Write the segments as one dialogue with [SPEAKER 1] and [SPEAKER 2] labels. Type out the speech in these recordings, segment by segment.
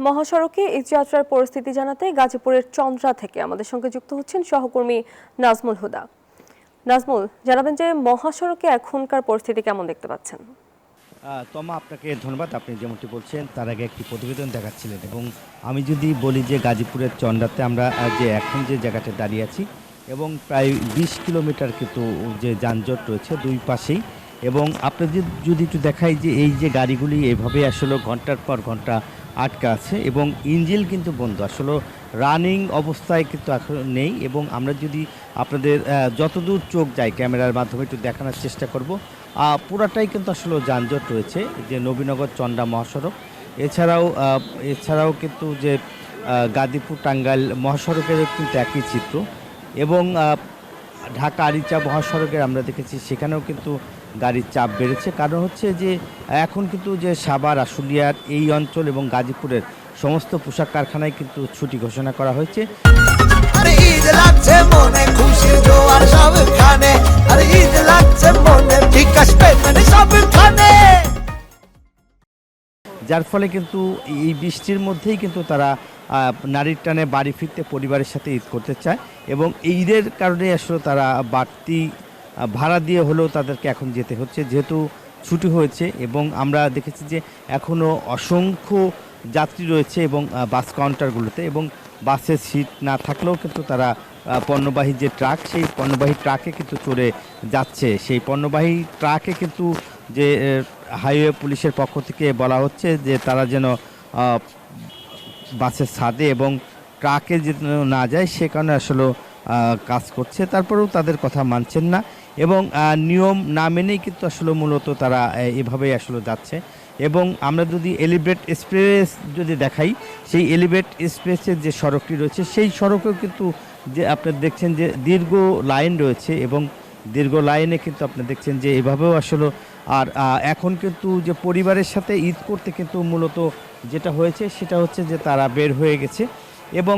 [SPEAKER 1] মহাসড়কে ঈদযাত্রার পরিস্থিতি জানাতে গাজীপুরের চন্দ্রা থেকে আমাদের সঙ্গে যুক্ত হচ্ছেন সহকর্মী নাজমুল হুদা। নাজমুল, জানাবেন যে মহাসড়কে এখনকার পরিস্থিতি কেমন দেখতে পাচ্ছেন?
[SPEAKER 2] তমা, আপনাকে ধন্যবাদ। আপনি যেমনটি বলছেন তার আগে একটি প্রতিবেদন দেখাচ্ছিলেন, এবং আমি যদি বলি যে গাজীপুরের চন্দ্রাতে আমরা যে এখন যে জায়গাটা দাঁড়িয়ে আছি, এবং প্রায় 20 কিলোমিটার কিন্তু যে যানজট রয়েছে দুই পাশেই। এবং আপনাদের যদি একটু দেখাই যে এই যে গাড়িগুলি এভাবে আসলে ঘন্টার পর ঘন্টা আটকা আছে, এবং ইঞ্জিন কিন্তু বন্ধ, আসলে রানিং অবস্থায় কিন্তু এখন নেই। এবং আমরা যদি আপনাদের যতদূর চোখ যায় ক্যামেরার মাধ্যমে একটু দেখানোর চেষ্টা করব, পুরাটাই কিন্তু আসলে যানজট রয়েছে যে নবীনগর চন্দ্রা মহাসড়ক। এছাড়াও কিন্তু যে গাজীপুর টাঙ্গাইল মহাসড়কের কিন্তু একই চিত্র। এবং ঢাকা আরিচা মহাসড়কের আমরা দেখেছি সেখানেও কিন্তু গাড়ির চাপ বেড়েছে। কারণ হচ্ছে যে এখন কিন্তু যে সাভার, আশুলিয়ার এই অঞ্চল এবং গাজীপুরের সমস্ত পোশাক কারখানায় কিন্তু ছুটি ঘোষণা করা হয়েছে। যার ফলে কিন্তু এই বৃষ্টির মধ্যেই কিন্তু তারা নারীর টানে বাড়ি ফিরতে পরিবারের সাথে ঈদ করতে চায়, এবং এই ঈদের কারণে আসলে তারা বাড়তি ভাড়া দিয়ে হলেও তাদেরকে এখন যেতে হচ্ছে, যেহেতু ছুটি হয়েছে। এবং আমরা দেখেছি যে এখনও অসংখ্য যাত্রী রয়েছে এবং বাস কাউন্টারগুলোতে, এবং বাসের সিট না থাকলেও কিন্তু তারা পণ্যবাহী যে ট্রাক, সেই পণ্যবাহী ট্রাকে কিন্তু চড়ে যাচ্ছে। সেই পণ্যবাহী ট্রাকে কিন্তু যে হাইওয়ে পুলিশের পক্ষ থেকে বলা হচ্ছে যে তারা যেন বাসের ছাদে এবং ট্রাকে যেন না যায়, সে কারণে আসলে কাজ করছে। তারপরেও তাদের কথা মানছেন না, এবং নিয়ম না মেনেই কিন্তু আসলে মূলত তারা এভাবেই আসলে যাচ্ছে। এবং আমরা যদি এলিভেট এক্সপ্রেস যদি দেখাই, সেই এলিভেট এক্সপ্রেসের যে সড়কটি রয়েছে সেই সড়কেও কিন্তু যে আপনারা দেখছেন যে দীর্ঘ লাইন রয়েছে, এবং দীর্ঘ লাইনে কিন্তু আপনি দেখছেন যে এভাবেও আসলে আর এখন কিন্তু যে পরিবারের সাথে ঈদ করতে কিন্তু মূলত যেটা হয়েছে সেটা হচ্ছে যে তারা বের হয়ে গেছে। এবং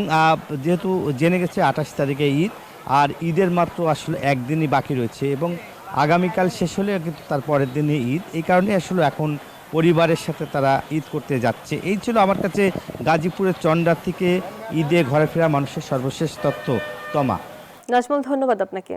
[SPEAKER 2] যেহেতু জেনে গেছে 28 তারিখে ঈদ, আর ঈদের মাত্র আসলে একদিনই বাকি রয়েছে, এবং আগামীকাল শেষ হলে কিন্তু তার পরের দিনই ঈদ। এই কারণে আসলে এখন পরিবারের সাথে তারা ঈদ করতে যাচ্ছে। এই ছিল আমার কাছে গাজীপুরের চন্দ্রা থেকে ঈদে ঘরে ফেরা মানুষের সর্বশেষ তথ্য। তমা।
[SPEAKER 1] নাজমুল, ধন্যবাদ আপনাকে।